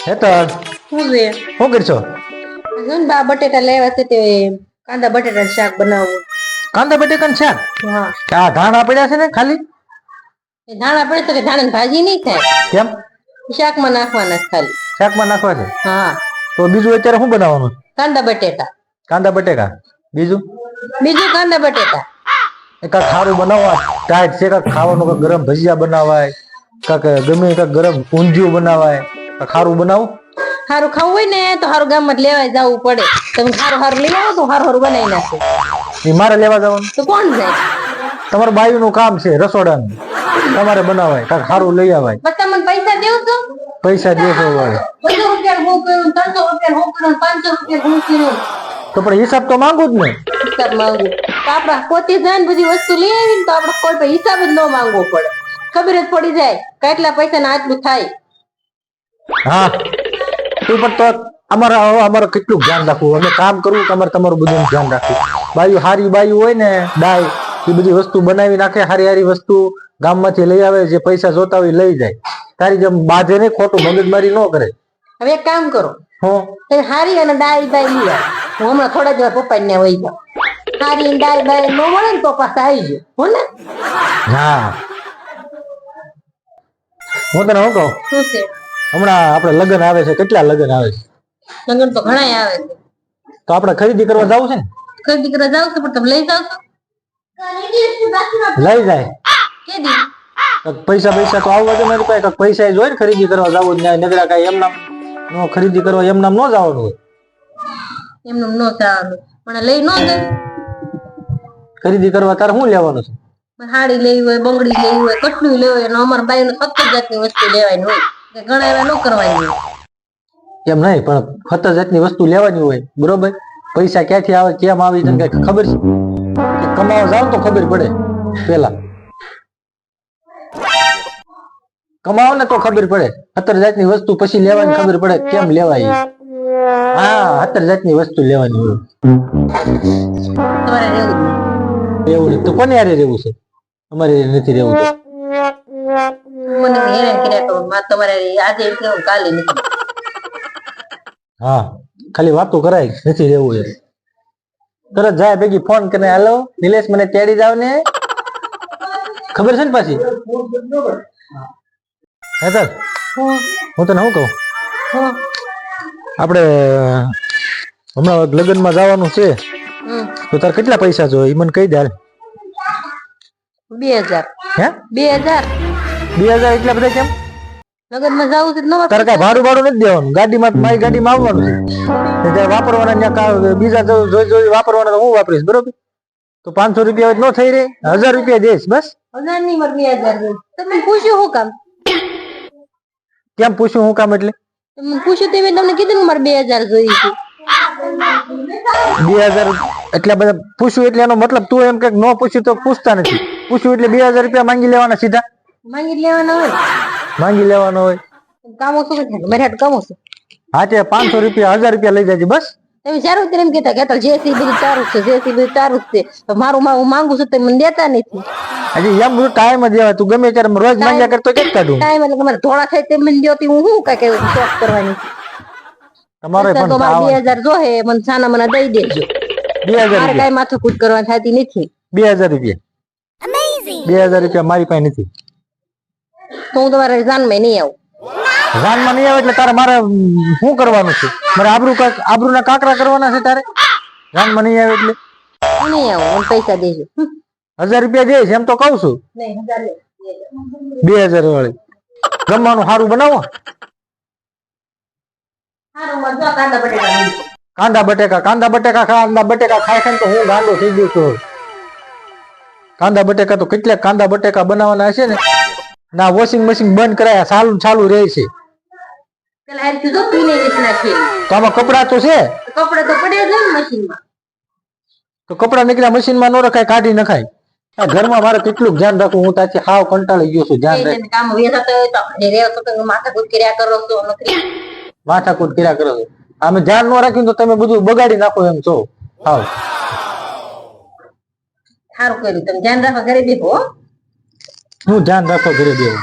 હેતલ શું છે? શું કરશો? જો ને બા બટેટા લેવા છે તે કાંદા બટેટાનું શાક બનાવવું. કાંદા બટેકાનું શાક? હા. આ ધાણા પડ્યા છે ને ખાલી? એ ધાણા પડે તો કે ધાણાની ભાજી નહીં થાય. કેમ? શાકમાં નાખવાના છે ખાલી. શાકમાં નાખવા છે? હા. તો બીજું અત્યારે શું બનાવવાનું? કાંદા બટેટા. કાંદા બટેકા. બીજું? બીજું કાંદા બટેટા. કાંક ખારું બનાવવા ટાઈટ છે, કાંક ખાવાનું, કાંક ગરમ ભજીયા બનાવાય, કાંક ગમે કાંક ગરમ ઊંધિયું બનાવાય, કાંક ખારું બનાવું. સારું ખાવું હોય ને તો સારું ગામમાં લેવા જવું પડે. તમે સારું સારું લઈ આવો તો સારું સારું બનાવી નાખો. એ મારે લેવા જવાનું? તો કોણ જાય? તમારું બાયુનું કામ છે રસોડાનું, તમારે બનાવાય, કાંક સારું લઈ આવાય. બસ તમને પૈસા દેવું છો? પૈસા દેશો વાળે 200 રૂપિયા હું કર્યું, 300 રૂપિયા હું કર્યું, 500 રૂપિયા હું કર્યું. તો પણ હિસાબ તો માંગુ જ ને. હિસાબ માંગુ તો આપડા પોતે જાય ને બધી વસ્તુ લઈ આવી ને તો આપડે કોઈ પણ હિસાબ જ ન માંગવો પડે. ખબર જ પડી જાય કેટલા પૈસા ના આટલું થાય. હા તું પણ તો અમારે કેટલું ધ્યાન રાખવું, અમે કામ કરવું કે અમારે તમારું બધું ધ્યાન રાખવું. બાયું હારી બાયું હોય ને ડાય એ બધી વસ્તુ બનાવી નાખે, હારી હારી વસ્તુ ગામમાંથી લઈ આવે, જે પૈસા જોતા હોય લઈ જાય. તારી જેમ બાધે નહીં, ખોટું મગજમારી ન કરે. હવે એક કામ કરો, હું હારી અને ડાય બાય લઈ આવો. હું હમણાં થોડા દિવસ પપ્પા ને વહી જાઉં. હારી અને ડાય બાય ન મળે ને તો પાછા આવી ગયો હો ને. હા હું તને શું કહું, શું છે? હમણાં આપડે લગ્ન આવે છે, કેટલા લગ્ન આવે છે? લગ્ન તો ઘણા આવે છે. તો આપડે ખરીદી કરવા જવું છે ને? ખરીદી કરવા જાવ છો પણ તમે લઈ જાવ છો? લઈ જાય કે દી પૈસા તો આવવા દે મારી પાસે. પૈસા જ હોય ને ખરીદી કરવા જવું જ નગરા કઈ એમ નામ નો ખરીદી કરવા એમ નામ ન જવાનું હોય. એમનું ન જવાનું પણ લઈ ન ગઈ. ખરીદી કરવા તારે શું લેવાનું છે? હાડી લેવી હોય, બંગડી લેવી હોય, કટલું લેવું હોય, અને અમારા બાઈ ને 70 જાતની વસ્તુ લેવાની હોય. ઘણા એવા ન કરવાની હોય. એમ નહીં, પણ 70 જાતની વસ્તુ લેવાની હોય, બરોબર? પૈસા ક્યાંથી આવે, કેમ આવી, તને કઈ ખબર છે? કમાવા જાવ તો ખબર પડે. પેલા કમાવો ને તો ખબર પડે. 70 જાતની વસ્તુ પછી લેવાની ખબર પડે કેમ લેવાય. હા 70 જાતની વસ્તુ લેવાની હોય. તમારે રહેવું એવું તો કોને યારે રહેવું છે? અમારે નથી રહેવું. મને હેરાન કર્યા કરો. તમારે આજે એમ કેવું કાલે નથી. હા ખાલી વાતો કરાય, નથી રહેવું એ. તરત જાય ભેગી ફોન કરીને, હેલો નિલેશ મને તેડી જાવ ને. ખબર છે ને પાછી? હેતલ હું તને શું કહું, આપડે હમણાં લગ્નમાં જવાનું છે તો તારે કેટલા પૈસા જોઈએ એ મને કહી દે. 2000. હે 2000 એટલા બધા કેમ? લગ્નમાં જવું છે નવા. તારે કઈ ભાડું નથી દેવાનું, ગાડીમાં મારી ગાડીમાં આવવાનું છે. ત્યારે વાપરવાના બીજા જોઈ વાપરવાના તો હું વાપરીશ, બરોબર? તો 500 રૂપિયા ન થઈ રહે, 1000 રૂપિયા દઈશ બસ. 1000 ની 2000. તમે પૂછ્યું શું કામ? કેમ પૂછ્યું હું કામ એટલે? તમે પૂછ્યું તે તમને કીધું મારે 2000 જોઈએ છે. 2000 એટલા બધા પૂછ્યું એટલે એનો મતલબ તું એમ કે ન પૂછ્યું તો પૂછતા નથી. પૂછ્યું એટલે 2000 રૂપિયા માંગી લેવાના સીધા? માંગી લેવાના હોય. માંગી લેવાનો હોય. કામો શું થાય? મારે હાટ કામો છે. હા તે 500 રૂપિયા 1000 રૂપિયા લઈ જાય બસ. તમે સારું એમ કેતા કે જેસી બધું તારું છે, જેસી બધું તારું છે. મારું હું માંગુ છું તમે મને દેતા નથી. હજી એમ બધું ટાઈમ જ દેવાય. તું ગમે ત્યારે રોજ માંગ્યા કરતો કેમ કાઢું? ટાઈમ એટલે તમારે થોડા થાય તે મને દેતી હું શું કઈ શોખ કરવાની. તમારે પણ 2000 જોહે મને સાના મને દઈ દેજો. 2000 મારે કઈ માથાકૂટ કરવાની થતી નથી. 2000 રૂપિયા 2000 રૂપિયા મારી પાસે નથી. તો હું તમારે જાનમાં નહીં આવું. જાનમાં નહીં આવે એટલે તારે મારે શું કરવાનું છે? મારે આબરૂના કાકરા કરવાના છે તારે? જાનમાં નહીં આવે એટલે નહીં આવું. મને પૈસા દેજો. 1000 રૂપિયા દઈશ એમ તો કઉ છું. 2000 વાળી જમવાનું સારું બનાવો. કાંદા બટેકા ખાય છે તો હું ગાંડો થઈ ગયો છું. કાંદા બટેકા તો કેટલા કાંદા બટેકા બનાવવાના હશે ને. ના વોશિંગ મશીન બંધ કરાયા, ચાલુ રહે છે. તો આમાં કપડા તો છે. કપડા તો પડ્યા છે ને મશીનમાં. તો કપડા નીકળ્યા મશીનમાં ન રખાય, કાઢી નખાય. આ ઘરમાં મારે કેટલું ધ્યાન રાખવું, હું ત્યાંથી હાવ કંટાળી ગયો છું. ધ્યાન કામ માથાકૂટ કર્યા કરો છો. માથાકૂટ કર્યા કરો છો. અમે ધ્યાન ન રાખ્યું તો તમે બધું બગાડી નાખો એમ છો. હાવ સારું કર્યું તમે ધ્યાન રાખો ઘરે બેઠો. હું ધ્યાન રાખો ઘરે બેહો.